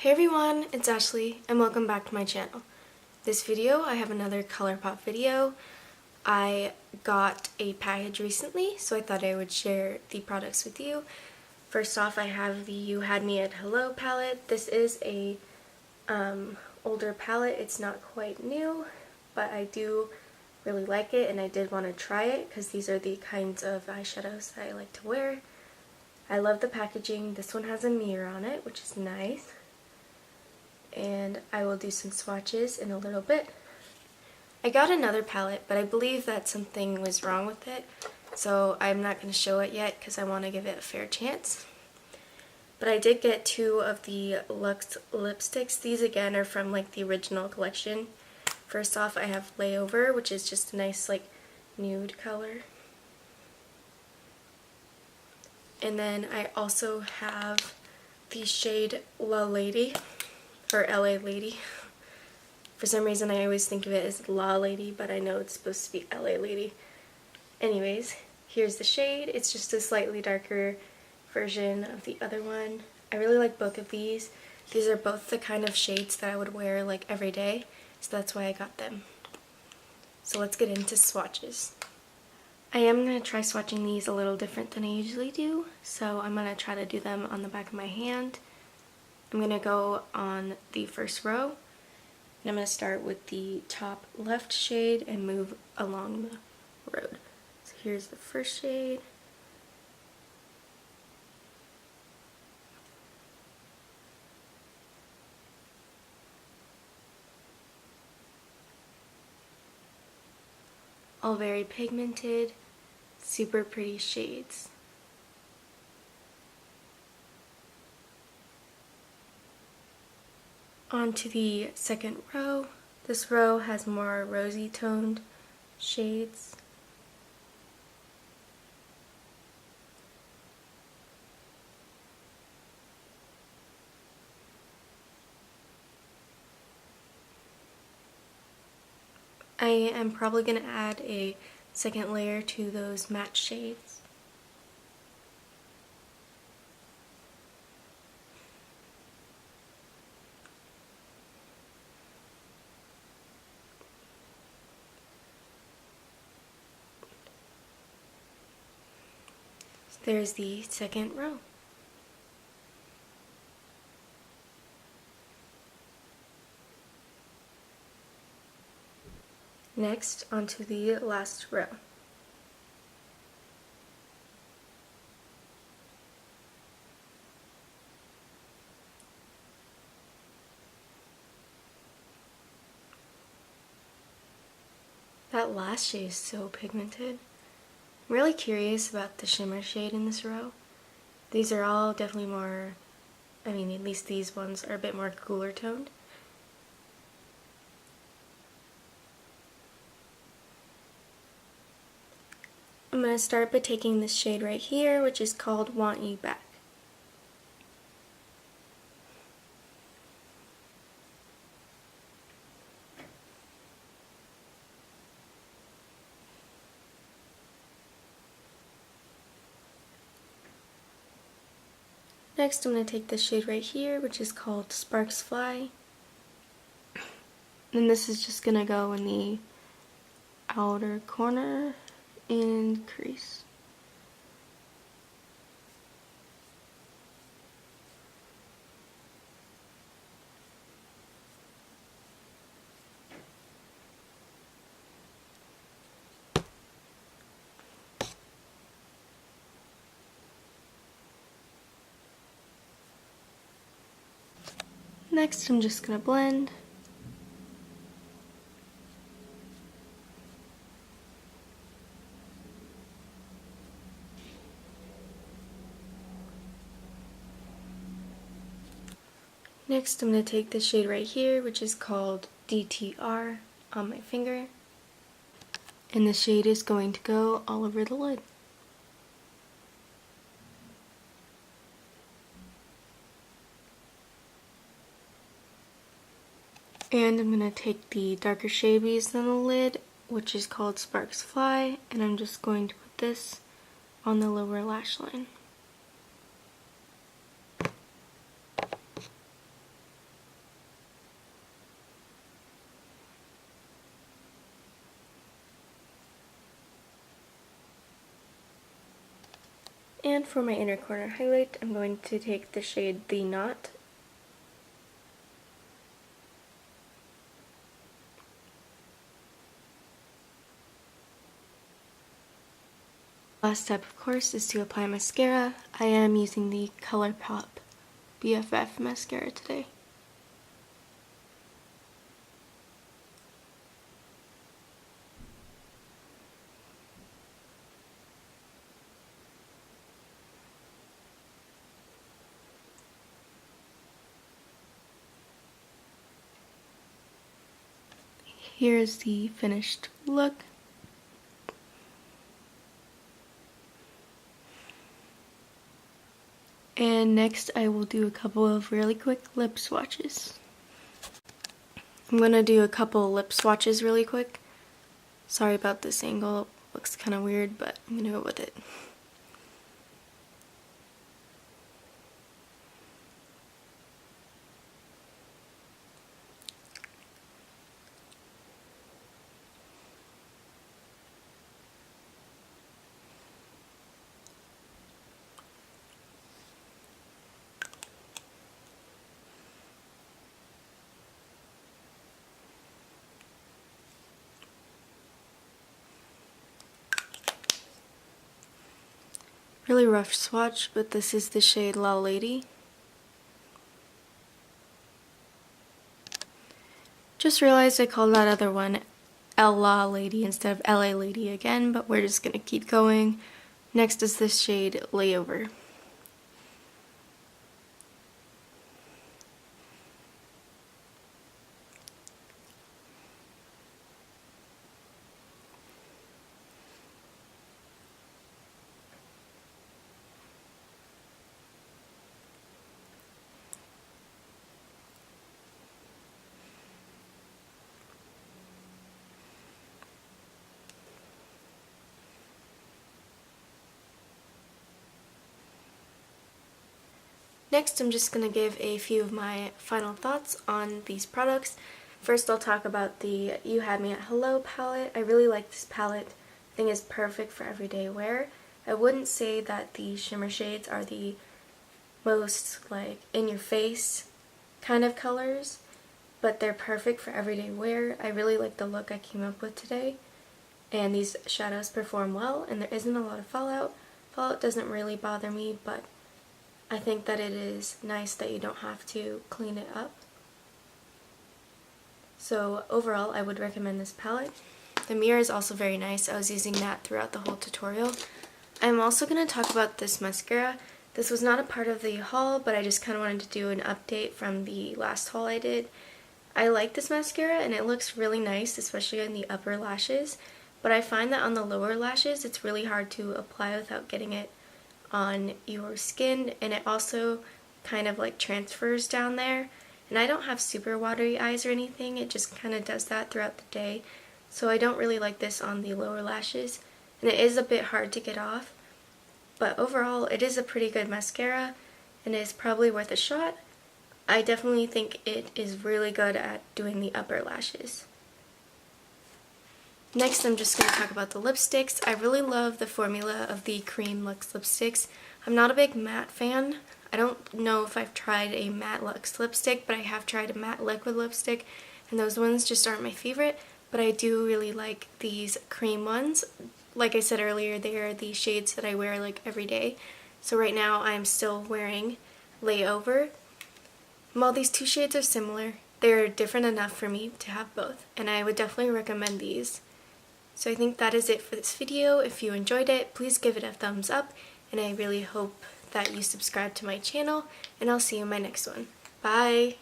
Hey everyone, it's Ashley and welcome back to my channel. This video, I have another Colourpop video. I got a package recently, so I thought I would share the products with you. First off, I have the You Had Me at Hello palette. This is a older palette. It's not quite new, but I do really like it and I did want to try it because these are the kinds of eyeshadows that I like to wear. I love the packaging. This one has a mirror on it, which is nice. And I will do some swatches in a little bit. I got another palette, but I believe that something was wrong with it, so I'm not going to show it yet because I want to give it a fair chance. But I did get two of the Lux Lipsticks. These again are from like the original collection. First off, I have Layover, which is just a nice like nude color. And then I also have the shade La Lady, or LA Lady. For some reason I always think of it as La Lady, but I know it's supposed to be LA Lady. Anyways, here's the shade. It's just a slightly darker version of the other one. I really like both of these. These are both the kind of shades that I would wear like every day, so that's why I got them. So let's get into swatches. I am going to try swatching these a little different than I usually do, so I'm going to try to do them on the back of my hand. I'm going to go on the first row, and I'm going to start with the top left shade and move along the road. So here's the first shade. All very pigmented, super pretty shades. On to the second row. This row has more rosy toned shades. I am probably going to add a second layer to those matte shades. There's the second row. Next, onto the last row. That last shade is so pigmented. I'm really curious about the shimmer shade in this row. These are all definitely more, at least these ones are a bit more cooler toned. I'm going to start by taking this shade right here, which is called Want You Back. Next, I'm going to take this shade right here, which is called Sparks Fly. And this is just going to go in the outer corner and crease. Next, I'm just going to blend. Next, I'm going to take this shade right here, which is called DTR, on my finger. And the shade is going to go all over the lid. And I'm going to take the darker shade we used on the lid, which is called Sparks Fly, and I'm just going to put this on the lower lash line. And for my inner corner highlight, I'm going to take the shade The Knot. Last step, of course, is to apply mascara. I am using the Colourpop BFF mascara today. Here's the finished look. And next I will do a couple of really quick lip swatches. I'm going to do a couple lip swatches really quick. Sorry about this angle, it looks kind of weird, but I'm going to go with it. Really rough swatch, but this is the shade La Lady. Just realized I called that other one La Lady instead of LA Lady again, but we're just gonna keep going. Next is this shade Layover. Next, I'm just going to give a few of my final thoughts on these products. First, I'll talk about the You Had Me at Hello palette. I really like this palette. I think it's perfect for everyday wear. I wouldn't say that the shimmer shades are the most like in-your-face kind of colors, but they're perfect for everyday wear. I really like the look I came up with today, and these shadows perform well, and there isn't a lot of fallout. Fallout doesn't really bother me, but I think that it is nice that you don't have to clean it up. So overall, I would recommend this palette. The mirror is also very nice. I was using that throughout the whole tutorial. I'm also going to talk about this mascara. This was not a part of the haul, but I just kind of wanted to do an update from the last haul I did. I like this mascara and it looks really nice, especially on the upper lashes, but I find that on the lower lashes it's really hard to apply without getting it on your skin, and it also kind of like transfers down there. And I don't have super watery eyes or anything, it just kind of does that throughout the day, so I don't really like this on the lower lashes, and it is a bit hard to get off. But overall, it is a pretty good mascara and is probably worth a shot. I definitely think it is really good at doing the upper lashes. Next, I'm just going to talk about the lipsticks. I really love the formula of the cream Lux Lipsticks. I'm not a big matte fan. I don't know if I've tried a matte Lux lipstick, but I have tried a matte liquid lipstick, and those ones just aren't my favorite, but I do really like these cream ones. Like I said earlier, they are the shades that I wear like every day. So right now I'm still wearing Layover. While these two shades are similar, they're different enough for me to have both, and I would definitely recommend these. So I think that is it for this video. If you enjoyed it, please give it a thumbs up, and I really hope that you subscribe to my channel, and I'll see you in my next one. Bye!